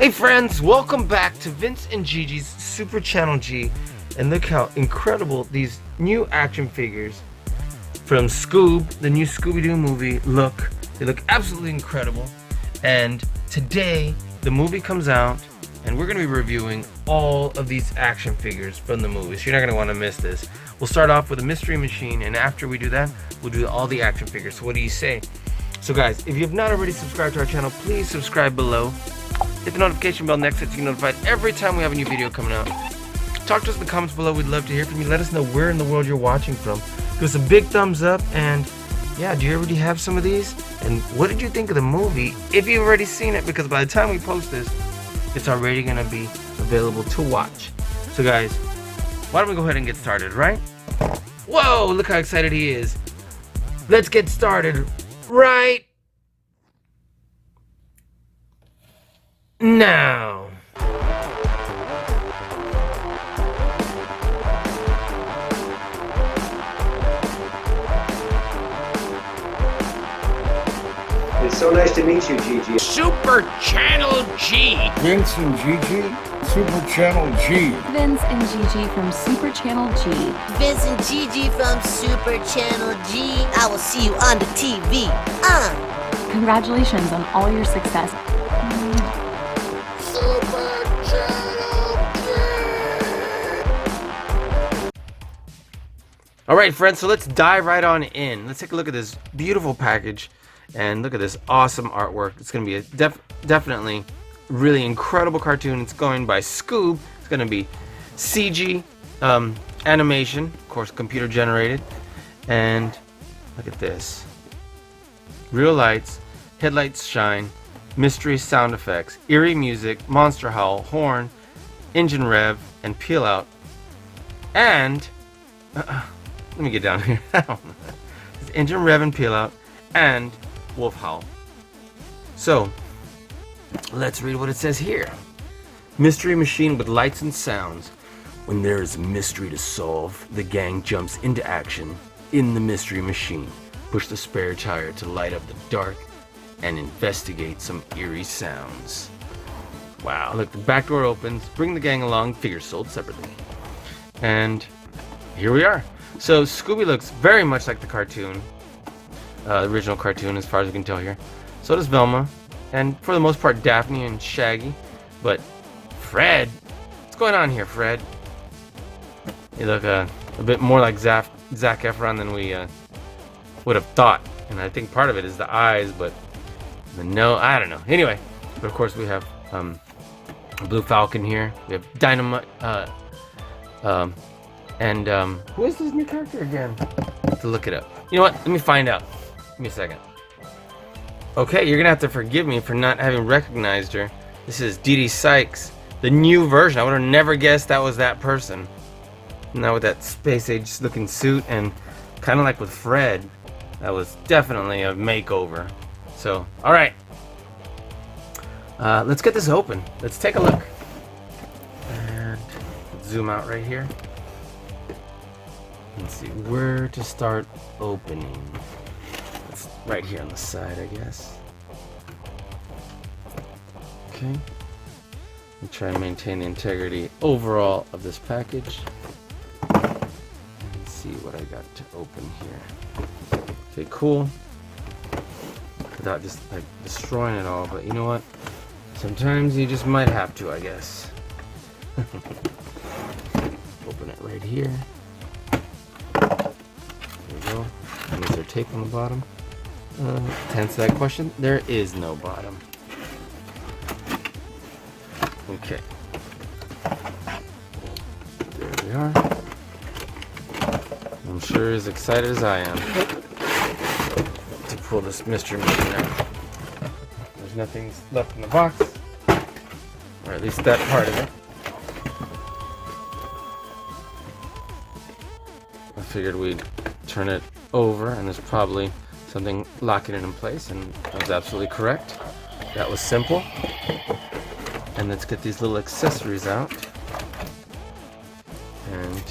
Hey friends, welcome back to Vince and Gigi's Super Channel G. And look how incredible these new action figures from Scoob, the new Scooby-Doo movie, look. They look absolutely incredible. And today, the movie comes out, and we're going to be reviewing all of these action figures from the movie. So you're not going to want to miss this. We'll start off with a mystery machine, and after we do that, we'll do all the action figures. So what do you say? So guys, if you have not already subscribed to our channel, please subscribe below. Hit the notification bell next to it so you get notified every time we have a new video coming out. Talk to us in the comments below. We'd love to hear from you. Let us know where in the world you're watching from. Give us a big thumbs up. And yeah, do you already have some of these? And what did you think of the movie? If you've already seen it, because by the time we post this, it's already going to be available to watch. So guys, why don't we go ahead and get started, right? Whoa, look how excited he is. Let's get started right now. It's so nice to meet you, Gigi. Super Channel G. Vince and Gigi, Super Channel G. Vince and Gigi from Super Channel G. Vince and Gigi from Super Channel G. I will see you on the TV. Congratulations on all your success. Super Channel G. Alright friends, so let's dive right on in. Let's take a look at this beautiful package and look at this awesome artwork. It's going to be a definitely really incredible cartoon. It's going by Scoob. It's going to be CG animation, of course computer generated. And look at this. Real lights, headlights shine, mystery sound effects, eerie music, monster howl, horn, engine rev, and peel out. And let me get down here. It's engine rev and peel out and wolf howl. So let's read what it says here. Mystery machine with lights and sounds. When there is a mystery to solve, the gang jumps into action in the mystery machine. Push the spare tire to light up the dark and investigate some eerie sounds. Wow, look, the back door opens. Bring the gang along. Figures sold separately. And here we are. So Scooby looks very much like the cartoon. The original cartoon, as far as we can tell here. So does Velma, and for the most part Daphne and Shaggy. But Fred, what's going on here, Fred? You look a bit more like Zac Efron than we would have thought, and I think part of it is the eyes, but no, I don't know. Anyway, but of course we have a blue Falcon here. We have Dynomutt, and who is this new character again? I have to look it up. You know what? Let me find out. Give me a second. Okay, you're gonna have to forgive me for not having recognized her. This is Dee Dee Sykes, the new version. I would have never guessed that was that person. Now with that space age looking suit, and kind of like with Fred, that was definitely a makeover. So, all right, let's get this open. Let's take a look. And zoom out right here. Let's see where to start opening. It's right here on the side, I guess. Okay. I'll try and maintain the integrity overall of this package. Let's see what I got to open here. Okay, cool. Without just like destroying it all, but you know what? Sometimes you just might have to, I guess. Open it right here. There we go. And is there tape on the bottom? To answer that question, there is no bottom. Okay. There we are. I'm sure as excited as I am to pull this mystery machine out. There's nothing left in the box, or at least that part of it. I figured we'd turn it over, and there's probably something locking it in place, and I was absolutely correct. That was simple. And let's get these little accessories out. And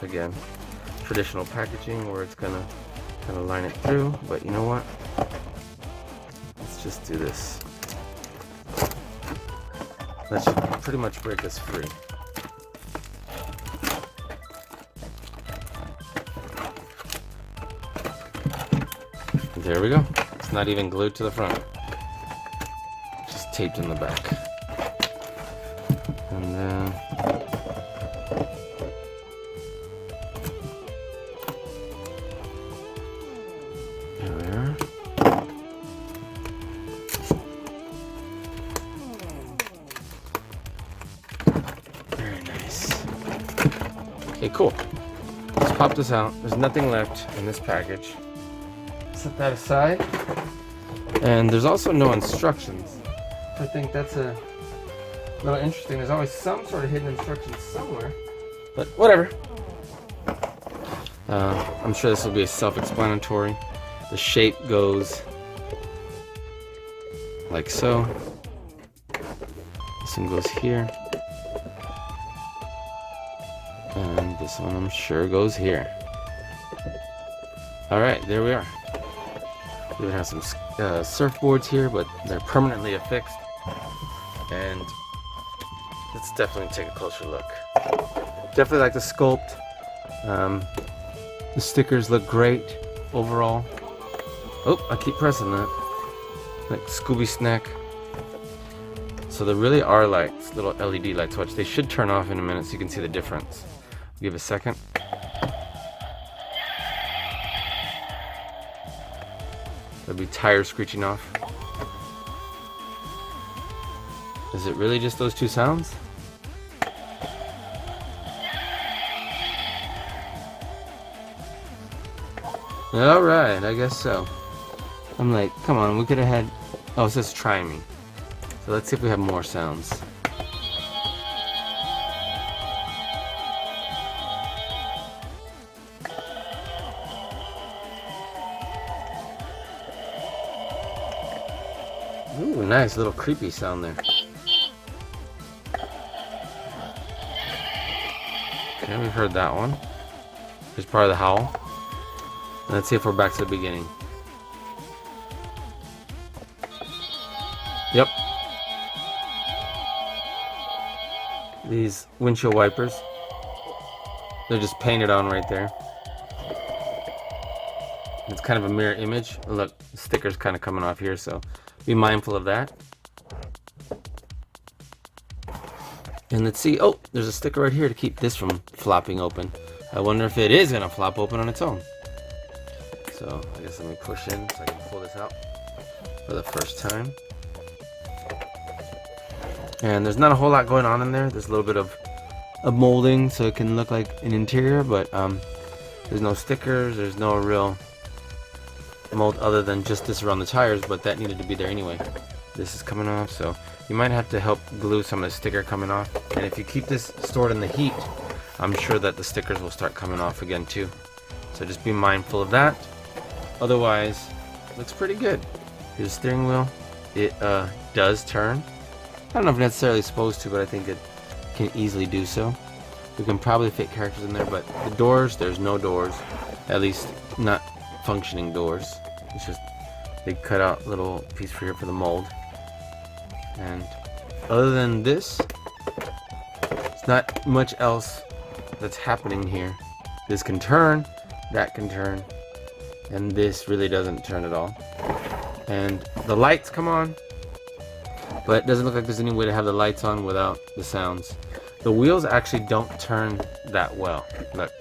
again, traditional packaging where it's gonna kind of line it through, but you know what? Let's just do this. That should pretty much break us free. There we go. It's not even glued to the front. Just taped in the back. And then there we are. Very nice. Okay, cool. Let's pop this out. There's nothing left in this package. Set that aside. And there's also no instructions. I think that's a little interesting. There's always some sort of hidden instructions somewhere, but whatever. I'm sure this will be self-explanatory. The shape goes like so. This one goes here. And this one I'm sure goes here. Alright, there we are. We have some surfboards here, but they're permanently affixed. And let's definitely take a closer look. Definitely like the sculpt. The stickers look great overall. Oh, I keep pressing that. Like Scooby snack. So there really are lights, little LED lights. Watch, they should turn off in a minute so you can see the difference. Give a second. That'd be tires screeching off. Is it really just those two sounds? Alright, I guess so. I'm like, come on, we could have had... Oh, it says try me. So let's see if we have more sounds. Ooh, nice little creepy sound there. Okay, we've heard that one. Here's part of the howl. Let's see if we're back to the beginning. Yep. These windshield wipers. They're just painted on right there. It's kind of a mirror image. Look, the sticker's kind of coming off here, so be mindful of that. And let's see. Oh, there's a sticker right here to keep this from flopping open. I wonder if it is going to flop open on its own. So I guess let me push in so I can pull this out for the first time. And there's not a whole lot going on in there. There's a little bit of molding so it can look like an interior, but there's no stickers. There's no real mold other than just this around the tires, but that needed to be there anyway. This is coming off, so you might have to help glue some of the sticker coming off. And if you keep this stored in the heat, I'm sure that the stickers will start coming off again too. So just be mindful of that. Otherwise, looks pretty good. Here's the steering wheel. It does turn. I don't know if necessarily supposed to, but I think it can easily do so. We can probably fit characters in there, but the doors, there's no doors. At least not functioning doors. It's just they cut out a little piece for here for the mold. And other than this, it's not much else that's happening here. This can turn, that can turn, and this really doesn't turn at all. And the lights come on, but it doesn't look like there's any way to have the lights on without the sounds. The wheels actually don't turn that well. Look.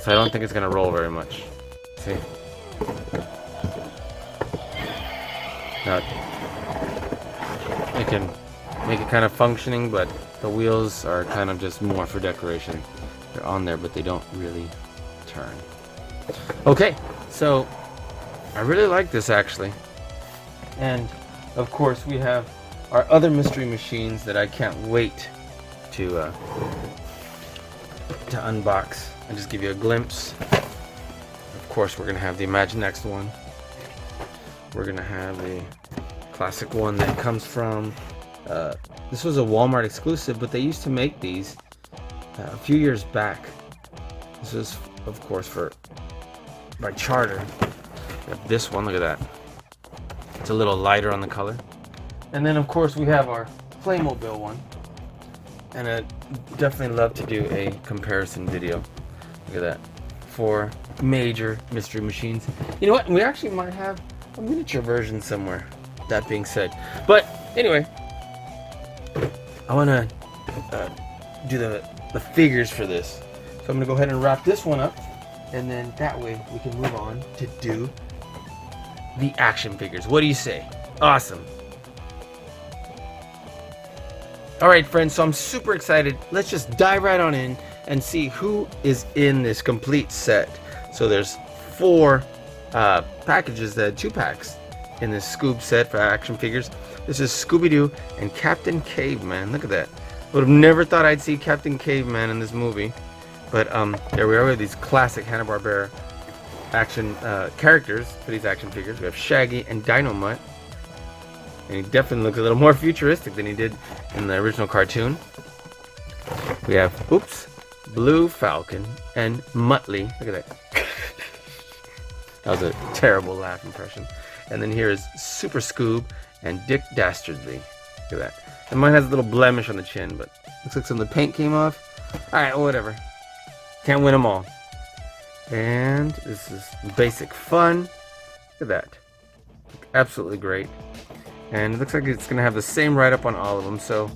So I don't think it's gonna roll very much. See? Now, it can make it kind of functioning, but the wheels are kind of just more for decoration. They're on there, but they don't really turn. Okay, so I really like this actually. And of course we have our other mystery machines that I can't wait to unbox and just give you a glimpse. Of course we're gonna have the Imaginext one. We're gonna have the classic one that comes from this was a Walmart exclusive, but they used to make these a few years back. This is of course by Charter. We have this one, look at that. It's a little lighter on the color. And then of course we have our Playmobil one. And I'd definitely love to do a comparison video. Look at that. 4 major mystery machines. You know what? We actually might have a miniature version somewhere. That being said. But anyway, I want to do the figures for this. So I'm going to go ahead and wrap this one up. And then that way we can move on to do the action figures. What do you say? Awesome. Alright friends, so I'm super excited. Let's just dive right on in and see who is in this complete set. So there's 4 packages, 2 packs in this Scoob set for action figures. This is Scooby-Doo and Captain Caveman. Look at that. Would have never thought I'd see Captain Caveman in this movie. But there we are with these classic Hanna-Barbera action characters for these action figures. We have Shaggy and Dynomutt. And he definitely looks a little more futuristic than he did in the original cartoon. We have, Blue Falcon and Muttley. Look at that. That was a terrible laugh impression. And then here is Super Scoob and Dick Dastardly. Look at that. And mine has a little blemish on the chin, but looks like some of the paint came off. Alright, well, whatever. Can't win them all. And this is basic fun. Look at that. Absolutely great. And it looks like it's going to have the same write-up on all of them. So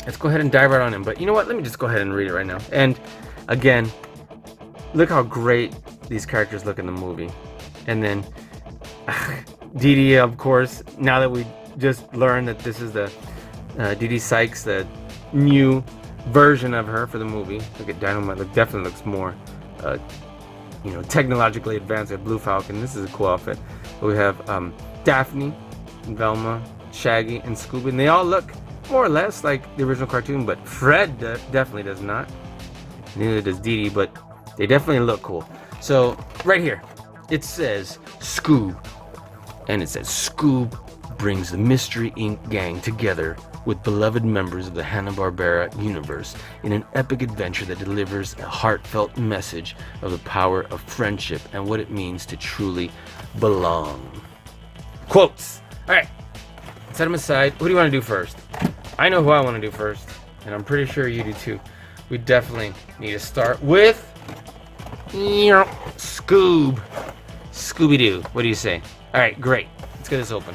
let's go ahead and dive right on in. But you know what? Let me just go ahead and read it right now. And again, look how great these characters look in the movie. And then Dee Dee, of course, now that we just learned that this is the Dee Dee Sykes, the new version of her for the movie. Look at Dynomutt. It definitely looks more technologically advanced. We have Blue Falcon. This is a cool outfit. But we have Daphne, and Velma, Shaggy, and Scooby, and they all look more or less like the original cartoon, but Fred definitely does not. Neither does Dee Dee, but they definitely look cool. So right here, it says Scoob, and it says Scoob brings the Mystery Inc. gang together with beloved members of the Hanna-Barbera universe in an epic adventure that delivers a heartfelt message of the power of friendship and what it means to truly belong. Quotes. Alright, set them aside. What do you want to do first? I know who I want to do first, and I'm pretty sure you do too. We definitely need to start with Scoob. Scooby-Doo. What do you say? Alright, great. Let's get this open.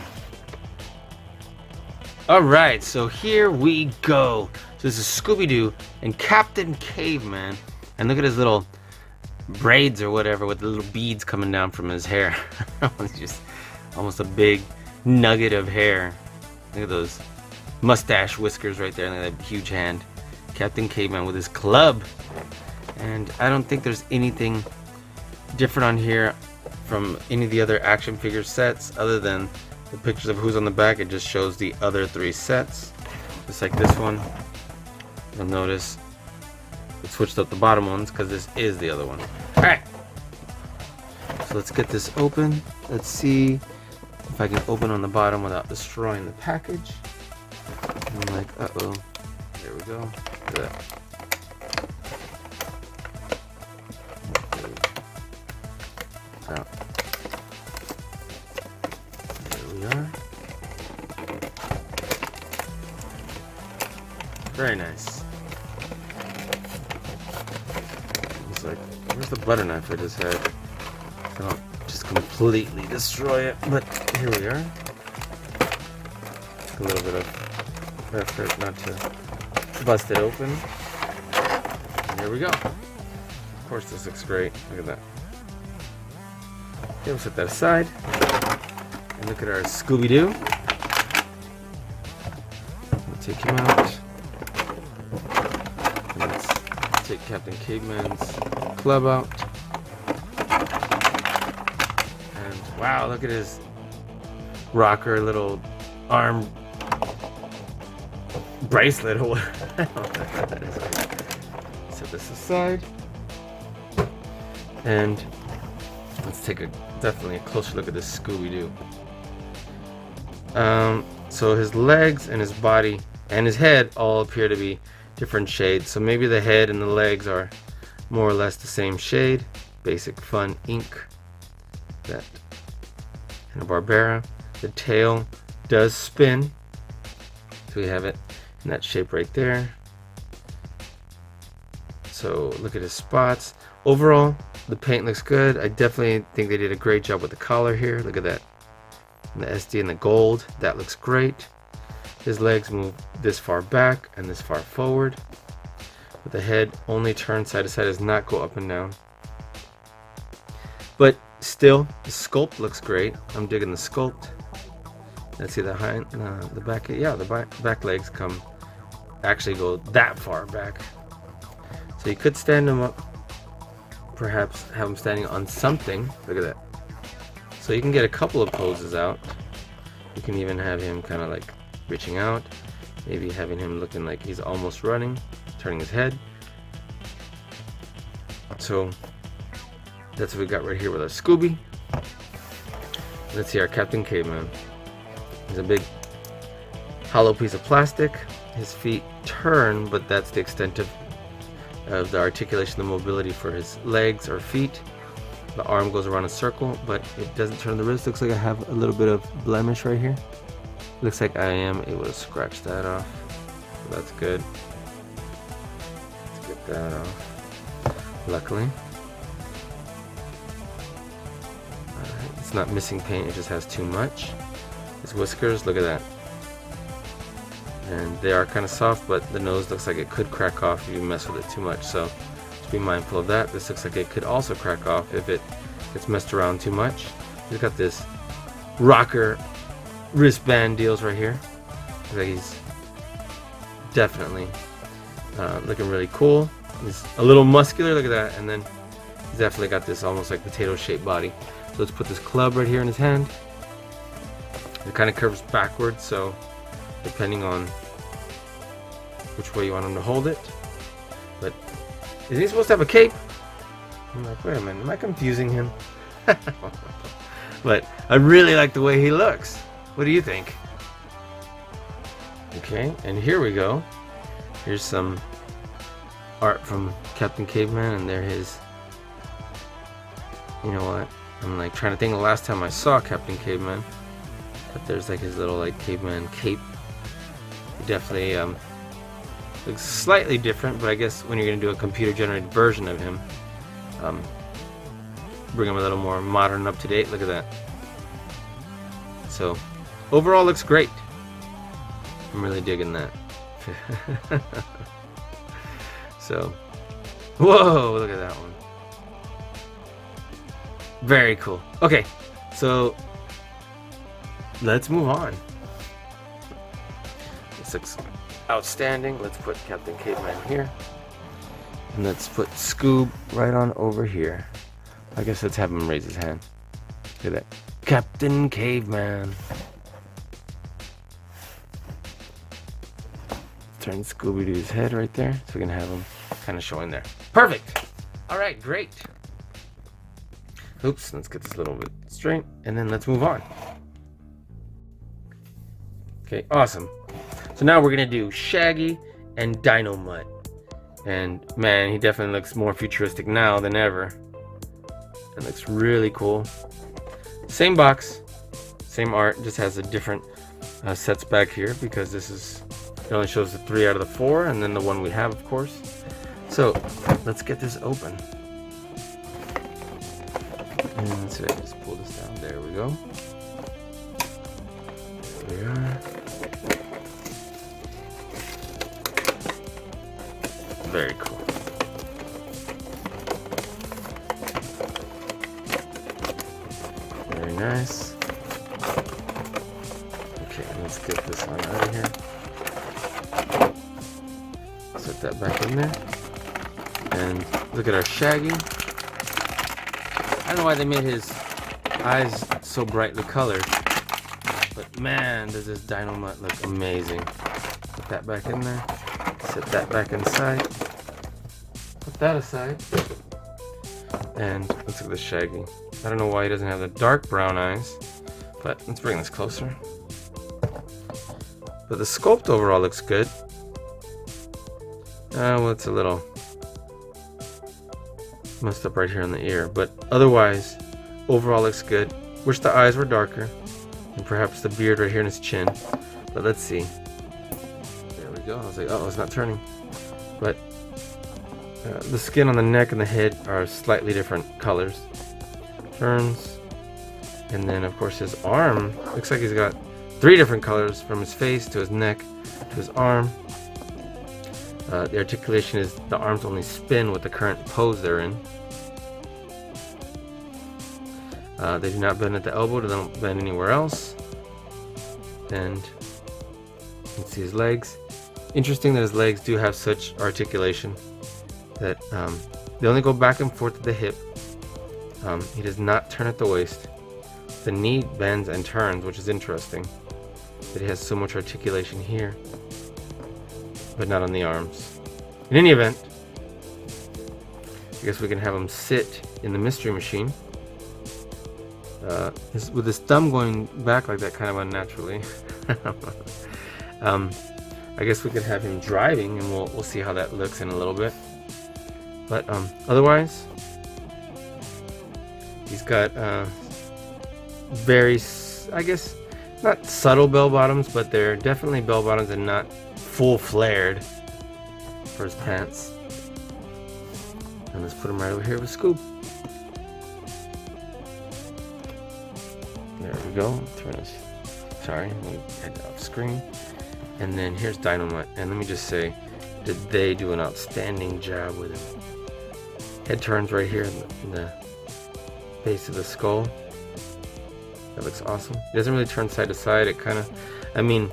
Alright, so here we go. So this is Scooby-Doo and Captain Caveman. And look at his little braids or whatever with the little beads coming down from his hair. It's just almost a big nugget of hair. Look at those mustache whiskers right there. Look at that huge hand. Captain Caveman with his club. And I don't think there's anything different on here from any of the other action figure sets other than the pictures of who's on the back. It just shows the other 3 sets. Just like this one. You'll notice it switched up the bottom ones because this is the other one. Alright. So let's get this open. Let's see if I can open on the bottom without destroying the package. I'm like, uh-oh. There we go. Look at that. Out. There we are. Very nice. It's like, where's the butter knife I just had? I don't just completely destroy it, but here we are. A little bit of effort not to bust it open. And here we go. Of course, this looks great. Look at that. Okay, we'll set that aside. And look at our Scooby-Doo. We'll take him out. And let's take Captain Caveman's club out. And wow, look at his rocker little arm bracelet or whatever. Set this aside. And let's take definitely a closer look at this Scooby-Doo. So his legs and his body and his head all appear to be different shades. So maybe the head and the legs are more or less the same shade. Basic Fun Inc. That Hanna-Barbera. The tail does spin. So we have it in that shape right there. So look at his spots. Overall, the paint looks good. I definitely think they did a great job with the collar here. Look at that. And the SD and the gold. That looks great. His legs move this far back and this far forward. But the head only turns side to side, does not go up and down. But still, the sculpt looks great. I'm digging the sculpt. Let's see the back. Yeah, the back legs actually go that far back. So you could stand him up. Perhaps have him standing on something. Look at that. So you can get a couple of poses out. You can even have him kind of like reaching out. Maybe having him looking like he's almost running, turning his head. So that's what we got right here with our Scooby. Let's see our Captain Caveman. He's a big hollow piece of plastic. His feet turn, but that's the extent of the articulation, the mobility for his legs or feet. The arm goes around a circle, but it doesn't turn the wrist. Looks like I have a little bit of blemish right here. Looks like I am able to scratch that off. So that's good. Let's get that off. Luckily. Alright, it's not missing paint, it just has too much. His whiskers, look at that. And they are kind of soft, but the nose looks like it could crack off if you mess with it too much. So just be mindful of that. This looks like it could also crack off if it gets messed around too much. He's got this rocker wristband deals right here. Looks like he's definitely looking really cool. He's a little muscular, look at that. And then he's definitely got this almost like potato shaped body. So let's put this club right here in his hand. It kind of curves backwards, so depending on which way you want him to hold it. But is he supposed to have a cape? I'm like, wait a minute, am I confusing him? But I really like the way he looks. What do you think? Okay, and here we go. Here's some art from Captain Caveman, and there his, you know what, I'm like trying to think the last time I saw Captain Caveman. But there's like his little like caveman cape. Definitely looks slightly different, but I guess when you're gonna do a computer generated version of him, bring him a little more modern, up to date. Look at that. So overall looks great. I'm really digging that. So whoa, look at that one. Very cool. Okay, so let's move on. This looks outstanding. Let's put Captain Caveman here. And let's put Scoob right on over here. I guess let's have him raise his hand. Look at that. Captain Caveman. Turn Scooby to his head right there. So we can have him kind of showing there. Perfect. Alright, great. Oops, let's get this a little bit straight. And then let's move on. Okay, awesome. So now we're gonna do Shaggy and Dynomutt. And man, he definitely looks more futuristic now than ever. It looks really cool. Same box, same art, just has a different sets back here because this is, it only shows the 3 out of the 4 and then the one we have, of course. So let's get this open. And let's see, just pull this down. There we go. There we are. Very cool. Very nice. Okay, let's get this one out of here. Set that back in there. And look at our Shaggy. I don't know why they made his eyes so brightly colored, but man, does this Dynomutt look amazing. Put that back in there. Set that back inside. Put that aside. And let's look at the Shaggy. I don't know why he doesn't have the dark brown eyes, but let's bring this closer. But the sculpt overall looks good. Well, it's a little messed up right here in the ear, but otherwise, overall looks good. Wish the eyes were darker, and perhaps the beard right here in his chin. But let's see. There we go. I was like, oh, it's not turning. But the skin on the neck and the head are slightly different colors. Turns. And then, of course, his arm looks like he's got 3 different colors from his face to his neck to his arm. The articulation is the arms only spin with the current pose they're in. They do not bend at the elbow, they don't bend anywhere else. And you can see his legs. Interesting that his legs do have such articulation that they only go back and forth at the hip. He does not turn at the waist. The knee bends and turns, which is interesting. That he has so much articulation here, but not on the arms. In any event, I guess we can have him sit in the mystery machine. With his thumb going back like that, kind of unnaturally. I guess we could have him driving, and we'll see how that looks in a little bit. But otherwise, he's got very, I guess, not subtle bell bottoms, but they're definitely bell bottoms and not full flared for his pants. And let's put him right over here with Scoob. There we go. Turn us. Sorry, let me head off screen. And then here's Dynomutt. And let me just say that they do an outstanding job with him. Head turns right here in the base of the skull. That looks awesome. He doesn't really turn side to side. It kind of, I mean,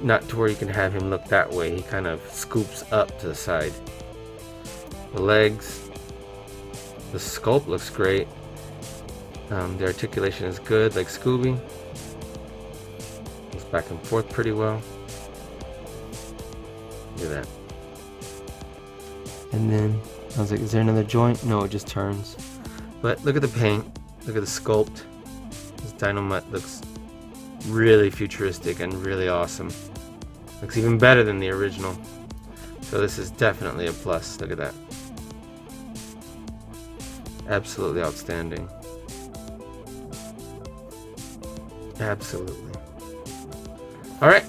not to where you can have him look that way. He kind of scoops up to the side. The legs, the sculpt looks great. The articulation is good, like Scooby. Goes back and forth pretty well. Look at that. And then I was like, is there another joint? No, it just turns. But look at the paint. Look at the sculpt. This Dynomutt looks really futuristic and really awesome. Looks even better than the original. So this is definitely a plus. Look at that. Absolutely outstanding. Absolutely. Alright.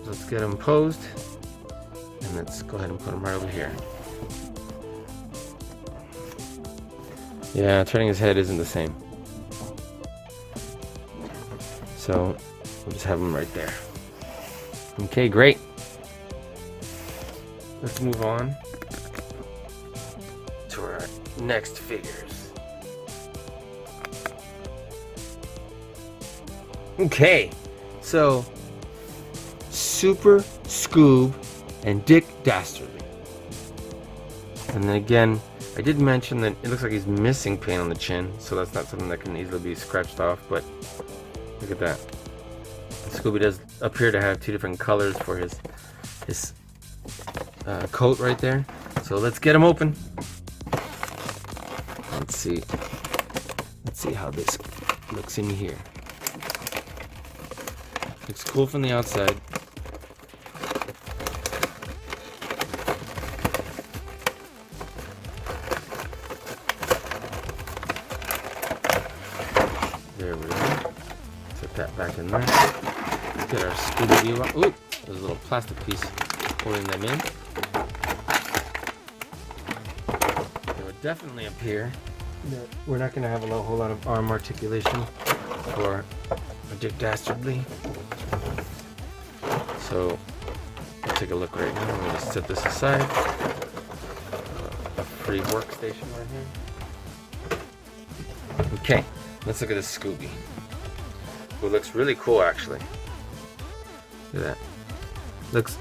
Let's get him posed. And let's go ahead and put him right over here. Yeah, turning his head isn't the same. So we'll just have him right there. Okay, great. Let's move on to our next figures. Okay, so Super Scoob and Dick Dastardly. And then again, I did mention that it looks like he's missing paint on the chin, so that's not something that can easily be scratched off, but look at that. Scooby does appear to have 2 different colors for his coat right there. So let's get him open. Let's see how this looks in here. Looks cool from the outside. There we go. Set that back in there. Let's get our Scooby out. Ooh, there's a little plastic piece holding them in. It would definitely appear that we're not going to have a whole lot of arm articulation for a Dick Dastardly. So let's take a look right now. I'm going to set this aside. A free workstation right here. Okay, let's look at this Scooby. Who looks really cool actually. Look at that. Looks,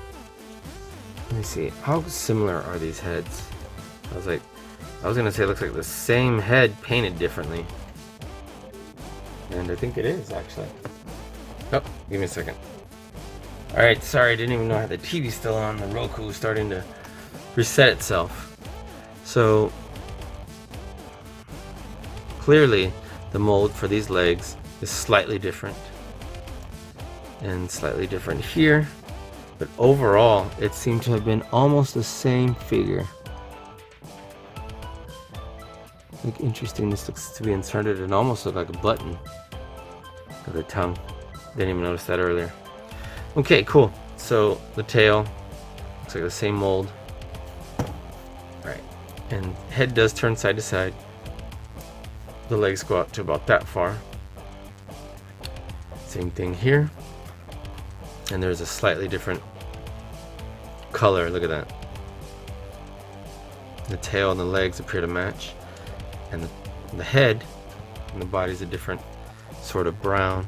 let me see, how similar are these heads? I was gonna say it looks like the same head painted differently. And I think it is actually. Oh, give me a second. Alright, sorry, I didn't even know I had the TV still on. The Roku was starting to reset itself. So clearly the mold for these legs is slightly different. And slightly different here. But overall, it seemed to have been almost the same figure. Like, interesting, this looks to be inserted and almost look like a button. Look at the tongue. Didn't even notice that earlier. Okay, cool. So the tail looks like the same mold. Right. And head does turn side to side. The legs go out to about that far. Same thing here. And there's a slightly different color. Look at that. The tail and the legs appear to match. And the head and the body's a different sort of brown.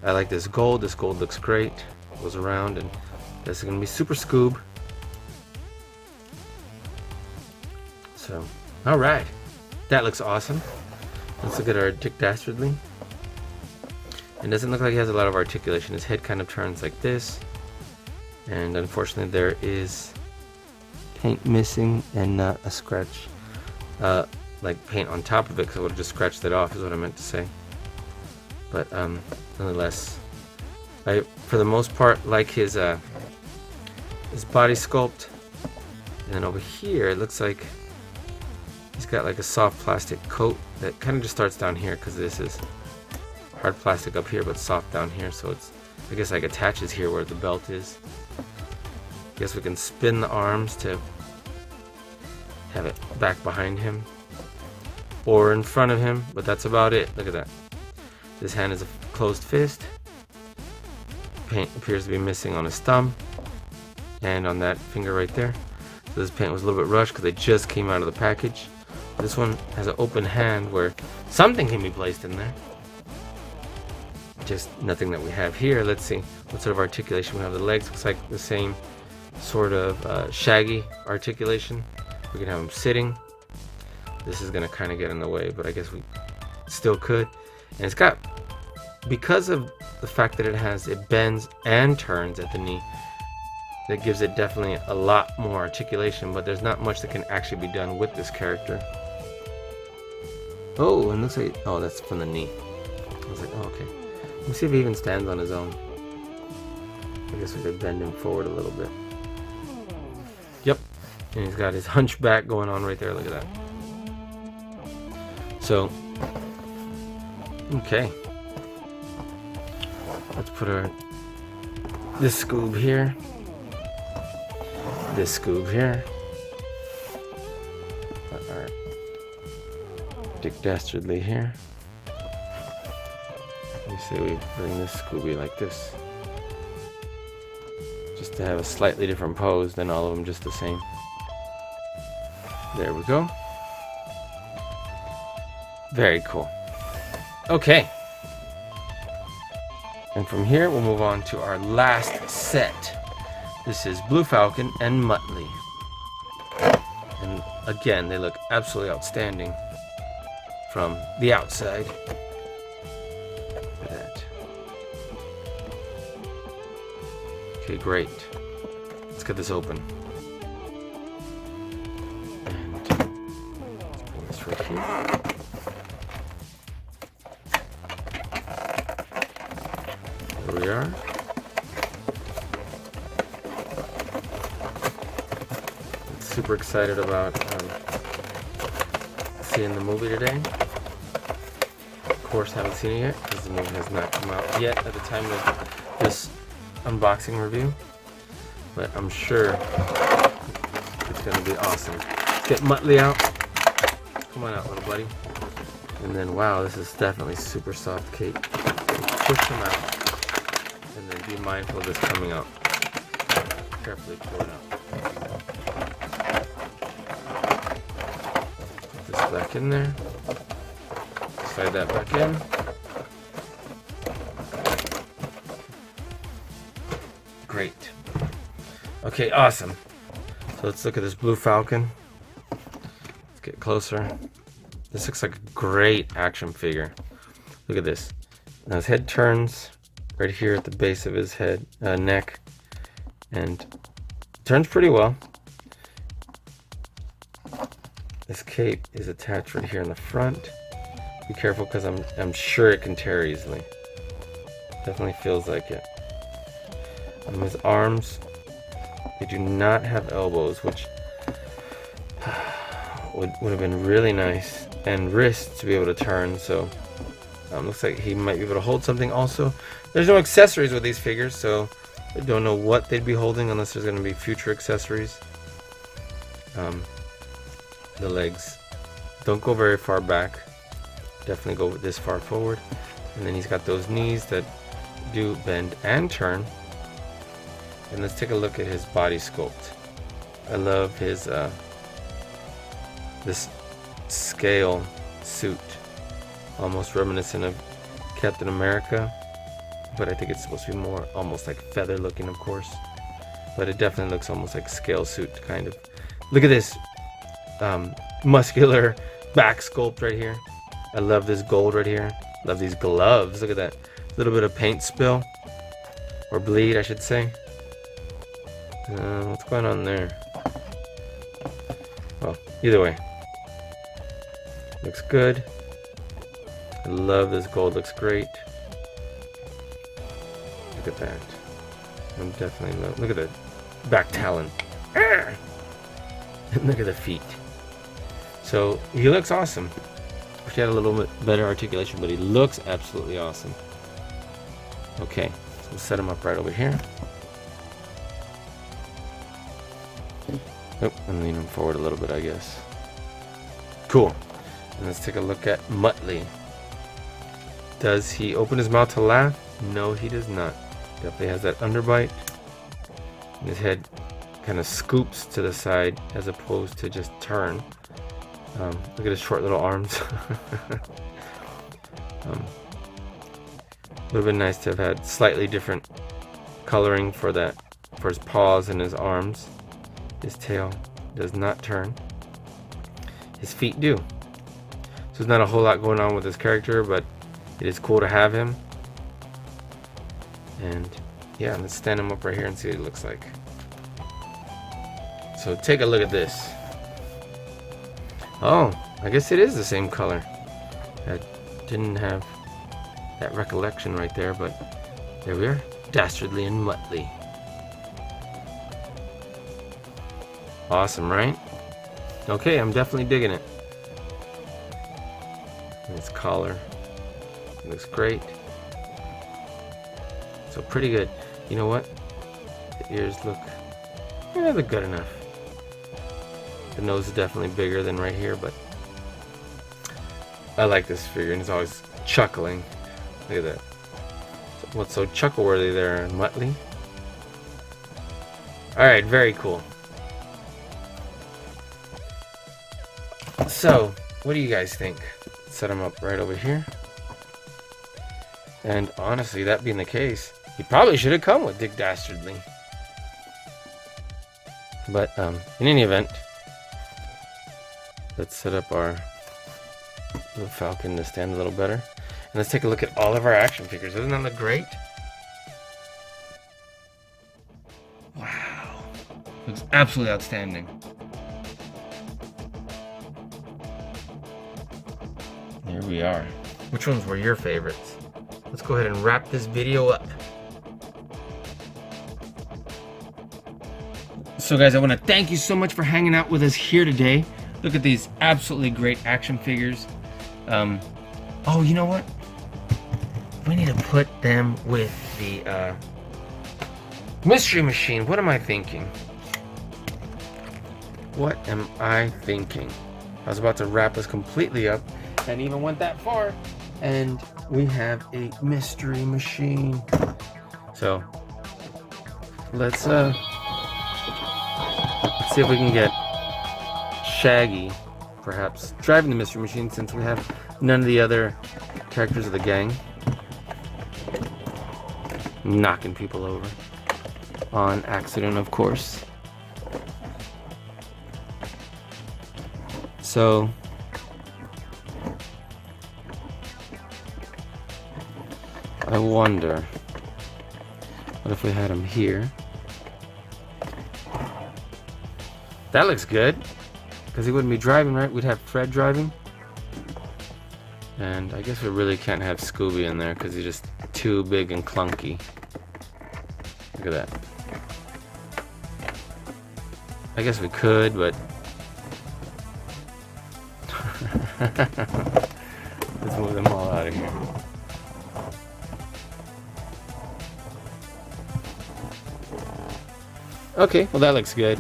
I like this gold. This gold looks great. Goes around, and this is going to be super Scoob. So, alright. That looks awesome. Let's look at our Dastardly. It doesn't look like he has a lot of articulation. His head kind of turns like this. And unfortunately there is paint missing and not a scratch. Like paint on top of it, because I would have just scratched it off is what I meant to say. But nonetheless, I for the most part like his body sculpt. And then over here it looks like he's got like a soft plastic coat that kind of just starts down here, because this is hard plastic up here but soft down here, so it's, I guess, like attaches here where the belt is. I guess we can spin the arms to have it back behind him or in front of him, but that's about it. Look at that. This hand is a closed fist. Paint appears to be missing on his thumb and on that finger right there. So this paint was a little bit rushed because they just came out of the package. This one has an open hand where something can be placed in there. Just nothing that we have here. Let's see what sort of articulation we have. The legs looks like the same sort of shaggy articulation. We can have him sitting. This is gonna kind of get in the way, but I guess we still could. And it's got, because of the fact that it bends and turns at the knee, that gives it definitely a lot more articulation, but there's not much that can actually be done with this character. Oh, and looks like, oh, that's from the knee. I was like, oh, okay. Let me see if he even stands on his own. I guess we could bend him forward a little bit. Yep. And he's got his hunchback going on right there. Look at that. So, okay. Let's put this Scoob here. This Scoob here. Our Dastardly here. Let me say we bring this Scooby like this, just to have a slightly different pose than all of them just the same. There we go. Very cool. Okay. And from here we'll move on to our last set. This is Blue Falcon and Muttley. And again, they look absolutely outstanding from the outside. Look at that. Okay, great. Let's get this open. And put this right here. There we are. Super excited about seeing the movie today. Of course, haven't seen it yet because the movie has not come out yet at the time of this unboxing review. But I'm sure it's going to be awesome. Let's get Muttley out. Come on out, little buddy. And then, wow, this is definitely super soft cake. Push him out. And then be mindful of this coming out. Carefully pull it out. Back in there. Slide that back in. Great. Okay, awesome. So let's look at this Blue Falcon. Let's get closer. This looks like a great action figure. Look at this. Now his head turns right here at the base of his head, neck, and turns pretty well. This cape is attached right here in the front. Be careful because I'm sure it can tear easily. Definitely feels like it. His arms, they do not have elbows, which would have been really nice, and wrists to be able to turn. So Looks like he might be able to hold something also. There's no accessories with these figures, so I don't know what they'd be holding unless there's going to be future accessories. The legs don't go very far back. Definitely go this far forward. And then he's got those knees that do bend and turn. And let's take a look at his body sculpt. I love his this scale suit, almost reminiscent of Captain America, but I think it's supposed to be more almost like feather looking, of course, but it definitely looks almost like scale suit kind of. Look at this muscular back sculpt right here. I love this gold right here. Love these gloves. Look at that little bit of paint spill, or bleed I should say. What's going on there? Well, either way, looks good. I love this gold, looks great. Look at that. I'm definitely look at the back talon. And look at the feet. So he looks awesome. Wish he had a little bit better articulation, but he looks absolutely awesome. Okay, so we'll set him up right over here. Oh, and lean him forward a little bit, I guess. Cool. And let's take a look at Muttley. Does he open his mouth to laugh? No, he does not. Definitely has that underbite. And his head kind of scoops to the side as opposed to just turn. Look at his short little arms. Would have been nice to have had slightly different coloring for his paws and his arms. His tail does not turn. His feet do. So there's not a whole lot going on with this character, but it is cool to have him. And yeah, let's stand him up right here and see what he looks like. So take a look at this. Oh, I guess it is the same color. I didn't have that recollection right there, but there we are. Dastardly and Muttley. Awesome, right? Okay, I'm definitely digging it. And its collar. It looks great. So pretty good. You know what? The ears look good enough. The nose is definitely bigger than right here, but I like this figure, and he's always chuckling. Look at that. What's so chuckle-worthy there, Muttley? Alright, very cool. So, what do you guys think? Set him up right over here. And honestly, that being the case, he probably should have come with Dick Dastardly. But in any event, let's set up our little Falcon to stand a little better. And let's take a look at all of our action figures. Doesn't that look great? Wow. Looks absolutely outstanding. There we are. Which ones were your favorites? Let's go ahead and wrap this video up. So guys, I want to thank you so much for hanging out with us here today. Look at these absolutely great action figures. Oh, you know what? We need to put them with the Mystery Machine. What am I thinking? What am I thinking? I was about to wrap us completely up and even went that far. And we have a Mystery Machine. So let's see if we can get Shaggy perhaps driving the Mystery Machine, since we have none of the other characters of the gang knocking people over on accident, of course. So I wonder, what if we had him here? That looks good, because he wouldn't be driving, right? We'd have Fred driving. And I guess we really can't have Scooby in there because he's just too big and clunky. Look at that. I guess we could, but Let's move them all out of here. Okay, well that looks good.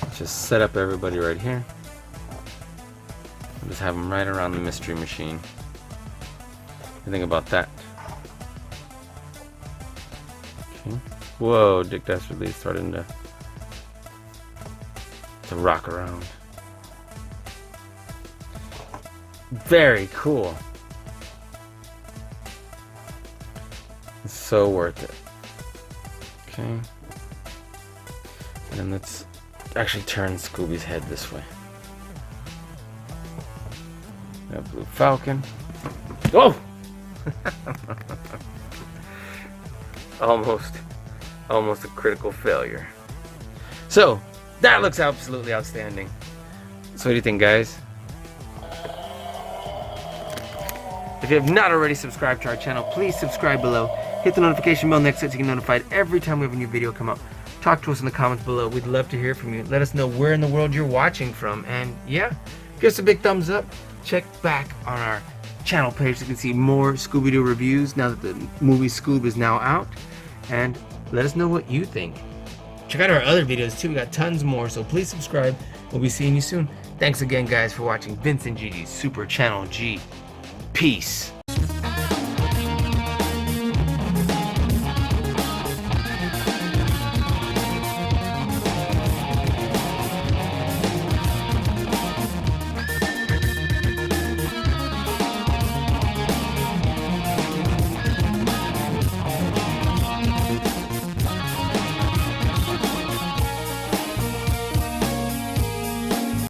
Let's just set up everybody right here. We'll just have them right around the mystery machine. What do you think about that? Okay. Whoa, Dick Dastardly is starting to rock around. Very cool. It's so worth it. Okay. And let's actually turn Scooby's head this way. That blue Falcon. Oh! Almost a critical failure. So, that looks absolutely outstanding. So what do you think, guys? If you have not already subscribed to our channel, please subscribe below. Hit the notification bell next to it to get notified every time we have a new video come up. Talk to us in the comments below. We'd love to hear from you. Let us know where in the world you're watching from. And yeah, give us a big thumbs up. Check back on our channel page so you can see more Scooby-Doo reviews now that the movie Scoob is now out. And let us know what you think. Check out our other videos too. We got tons more, so please subscribe. We'll be seeing you soon. Thanks again, guys, for watching Vince and Gigi's Super Channel G. Peace.